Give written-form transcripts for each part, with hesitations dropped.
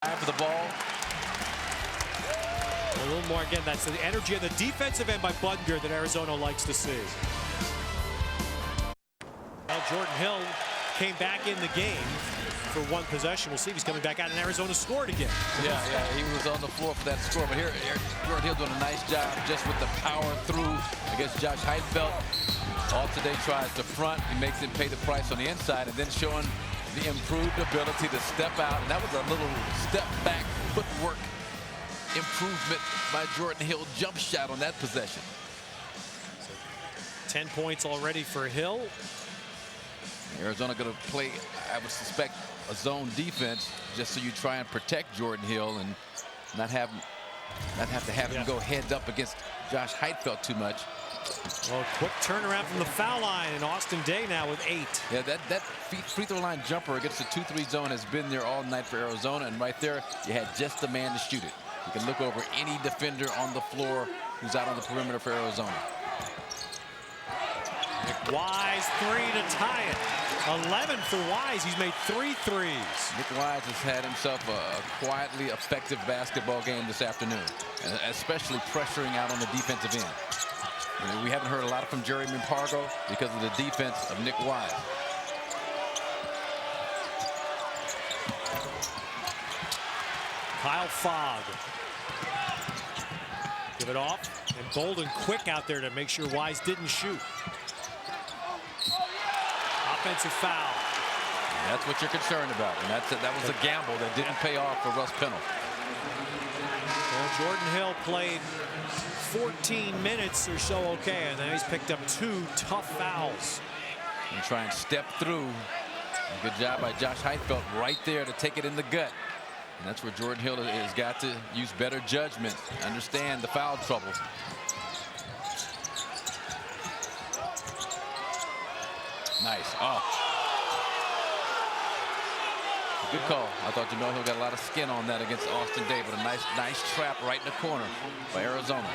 For the ball. A little more, again, that's the energy of the defensive end by Buttinger that Arizona likes to see. Well, Jordan Hill came back in the game for one possession. We'll see if he's coming back out, and Arizona scored again. Yeah, he was on the floor for that score. But here Jordan Hill doing a nice job just with the power through against Josh Heitfeld. All today tries to front. He makes him pay the price on the inside, and then showing the improved ability to step out. And that was a little step back footwork improvement by Jordan Hill. Jump shot on that possession. So 10 points already for Hill. Arizona going to play, I would suspect, a zone defense just so you try and protect Jordan Hill and not have to have him go head up against Josh Heitfeld too much. Well, quick turnaround from the foul line, and Austin Day now with 8. Yeah, that free throw line jumper against the 2-3 zone has been there all night for Arizona, and right there you had just the man to shoot it. You can look over any defender on the floor who's out on the perimeter for Arizona. Nick Wise, 3 to tie it. 11 for Wise. He's made 3 threes. Nick Wise has had himself a quietly effective basketball game this afternoon, and especially pressuring out on the defensive end. We haven't heard a lot from Jeremy Pargo because of the defense of Nick Wise. Kyle Fogg. Give it off, and Bolden quick out there to make sure Wise didn't shoot. Offensive foul. And that's what you're concerned about, and that was a gamble that didn't pay off for Russ Pennell. Well, Jordan Hill played 14 minutes or so okay, and then he's picked up 2 tough fouls. And try and step through. A good job by Josh Heitfeld right there to take it in the gut. And that's where Jordan Hill has got to use better judgment, understand the foul trouble. Nice. Oh. Good call. I thought Jamel Hill got a lot of skin on that against Austin Day, but a nice trap right in the corner by Arizona.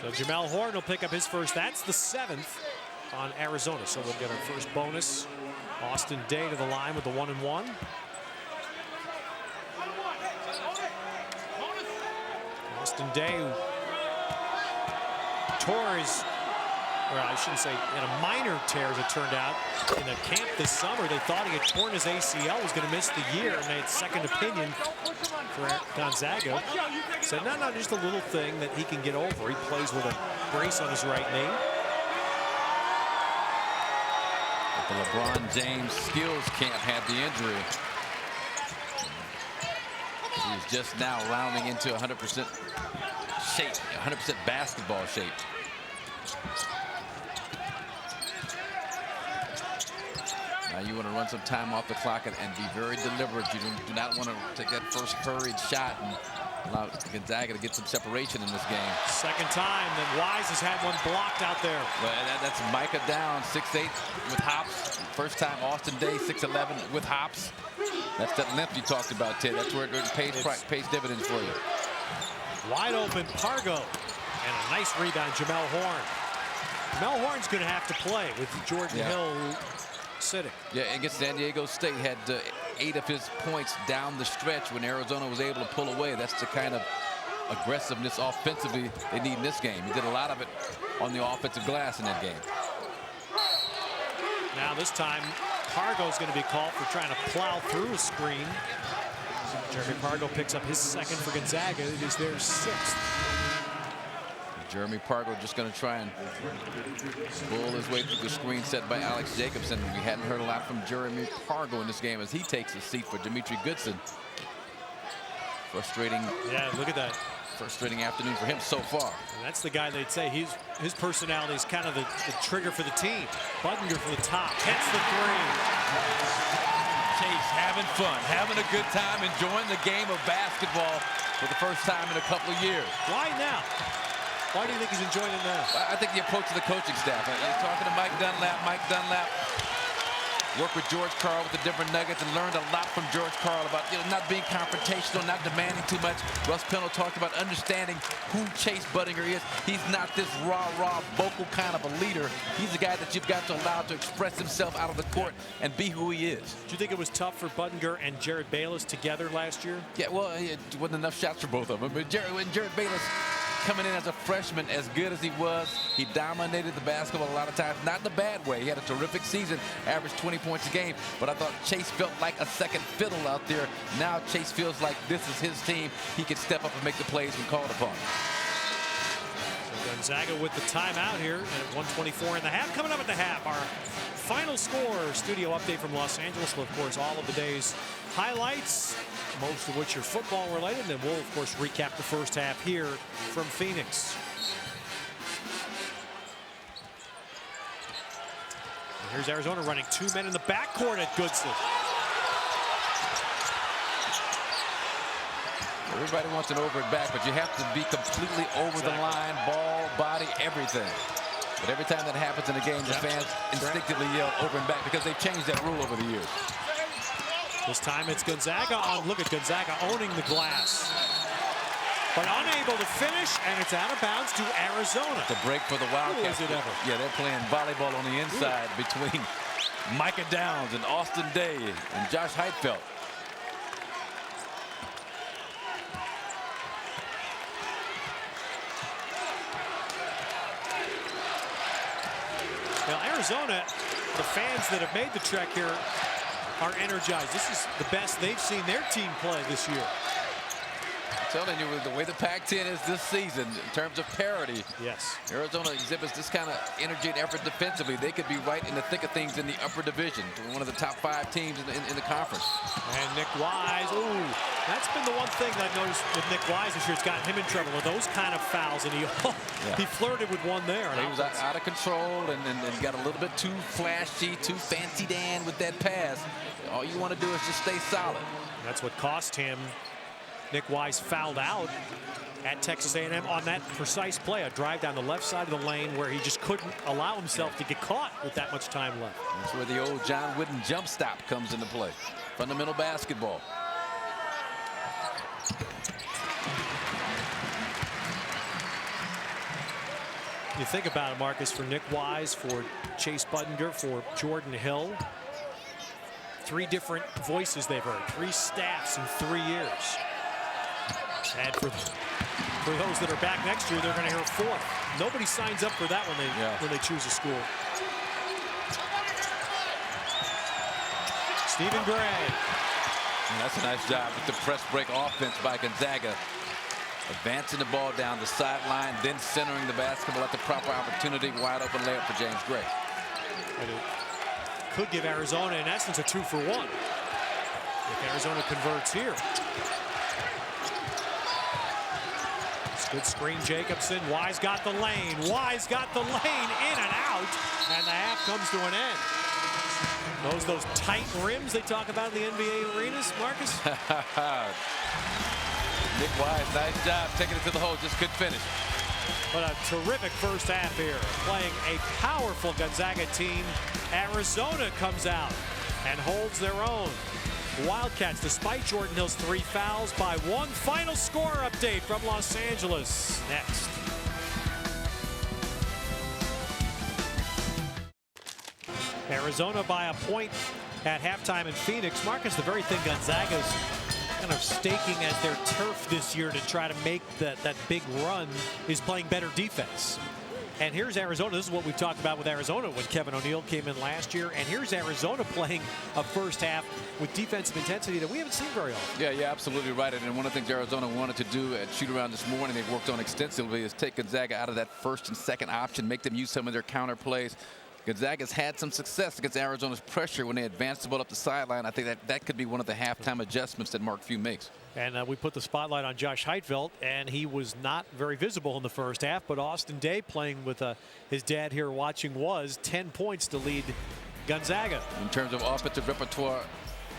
So Jamel Horn will pick up his first. That's the 7th on Arizona. So we'll get our first bonus. Austin Day to the line with the 1-and-1. Austin Day tore his, or I shouldn't say, in a minor tear as it turned out. In a camp this summer, they thought he had torn his ACL, was going to miss the year, and they had second opinion for Gonzaga. Said, no, just a little thing that he can get over. He plays with a brace on his right knee. But the LeBron James skills camp had the injury. He's just now rounding into 100% shape, 100% basketball shape. Now you want to run some time off the clock and be very deliberate. You do not want to take that first hurried shot and allow Gonzaga to get some separation in this game. Second time that Wise has had one blocked out there. Well, that's Micah down, 6'8" with hops. First time Austin Day, 6'11" with hops. That's that length you talked about, Ted. That's where it pays dividends for you. Wide open Pargo. And a nice rebound, Jamel Horn. Jamel Horn's going to have to play with Jordan Hill sitting. Yeah, against San Diego State, had 8 of his points down the stretch when Arizona was able to pull away. That's the kind of aggressiveness offensively they need in this game. He did a lot of it on the offensive glass in that game. Now this time, Pargo's going to be called for trying to plow through a screen. Jeremy Pargo picks up his second for Gonzaga. It is their 6th. Jeremy Pargo just going to try and bull his way through the screen set by Alex Jacobson. We hadn't heard a lot from Jeremy Pargo in this game as he takes a seat for Dimitri Goodson. Frustrating. Yeah, look at that. Frustrating afternoon for him so far. And that's the guy they'd say his personality is kind of the trigger for the team. Buttinger for the top, hits the 3. Chase having fun, having a good time, enjoying the game of basketball for the first time in a couple of years. Why now? Why do you think he's enjoying it now? I think the approach of the coaching staff. You're talking to Mike Dunlap. worked with George Karl with the different nuggets and learned a lot from George Karl about not being confrontational, not demanding too much. Russ Pennell talked about understanding who Chase Budinger is. He's not this rah-rah, vocal kind of a leader. He's the guy that you've got to allow to express himself out of the court and be who he is. Do you think it was tough for Budinger and Jared Bayless together last year? Yeah, well, it wasn't enough shots for both of them. But when Jared Bayless coming in as a freshman, as good as he was, he dominated the basketball a lot of times, not in a bad way. He had a terrific season, averaged 20 points a game, but I thought Chase felt like a second fiddle out there. Now Chase feels like this is his team. He can step up and make the plays when called upon. So Gonzaga with the timeout here at 1:24 in the half. Coming up at the half, our final score studio update from Los Angeles. Well, of course, all of the day's highlights, most of which are football related. And then we'll, of course, recap the first half here from Phoenix. And here's Arizona running 2 men in the backcourt at Goodson. Everybody wants an over and back, but you have to be completely over the line, ball, body, everything. But every time that happens in a game, the fans instinctively yell over and back because they've changed that rule over the years. This time it's Gonzaga on. Look at Gonzaga owning the glass, but unable to finish, and it's out of bounds to Arizona. The break for the Wildcats. Who is it ever? Yeah, they're playing volleyball on the inside between Micah Downs and Austin Day and Josh Heidfeld. Now, Arizona, the fans that have made the trek here are energized. This is the best they've seen their team play this year. I'm telling you, with the way the Pac-10 is this season, in terms of parity, yes, Arizona exhibits this kind of energy and effort defensively. They could be right in the thick of things in the upper division, one of the top 5 teams in the conference. And Nick Wise, ooh, that's been the one thing that I've noticed with Nick Wise this year. It's gotten him in trouble with those kind of fouls, and he flirted with one there. He was out of control and got a little bit too flashy, too fancy Dan with that pass. All you want to do is just stay solid. That's what cost him. Nick Wise fouled out at Texas A&M on that precise play, a drive down the left side of the lane where he just couldn't allow himself to get caught with that much time left. That's where the old John Wooden jump stop comes into play. Fundamental basketball. You think about it, Marcus, for Nick Wise, for Chase Budinger, for Jordan Hill. 3 different voices they've heard, 3 staffs in 3 years. And for those that are back next year, they're going to hear a 4th. Nobody signs up for that when they choose a school. Stephen Gray. And that's a nice job with the press break offense by Gonzaga. Advancing the ball down the sideline, then centering the basketball at the proper opportunity. Wide open layup for James Gray. And it could give Arizona, in essence, a 2-for-1 if Arizona converts here. Good screen, Jacobson. Wise got the lane. Wise got the lane, in and out, and the half comes to an end. Those tight rims they talk about in the NBA arenas, Marcus? Nick Wise, nice job taking it to the hole, just couldn't finish. But a terrific first half here, playing a powerful Gonzaga team. Arizona comes out and holds their own. Wildcats, despite Jordan Hill's 3 fouls, by 1. Final score update from Los Angeles next. Arizona by a point at halftime in Phoenix. Marcus, the very thing Gonzaga's kind of staking as their turf this year to try to make that big run is playing better defense. And here's Arizona. This is what we've talked about with Arizona when Kevin O'Neal came in last year. And here's Arizona playing a first half with defensive intensity that we haven't seen very often. Yeah, you're absolutely right. And one of the things Arizona wanted to do at shoot-around this morning, they've worked on extensively, is take Gonzaga out of that first and second option, make them use some of their counter plays. Gonzaga's had some success against Arizona's pressure when they advance the ball up the sideline. I think that could be one of the halftime adjustments that Mark Few makes. And we put the spotlight on Josh Heidfeld, and he was not very visible in the first half. But Austin Day, playing with his dad here watching, was 10 points to lead Gonzaga. In terms of offensive repertoire,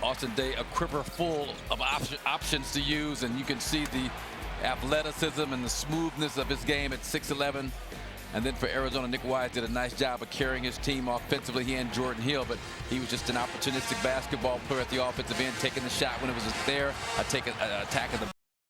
Austin Day a quiver full of options to use, and you can see the athleticism and the smoothness of his game at 6'11". And then for Arizona, Nick Wise did a nice job of carrying his team offensively. He and Jordan Hill, but he was just an opportunistic basketball player at the offensive end, taking the shot when it was there, attacking the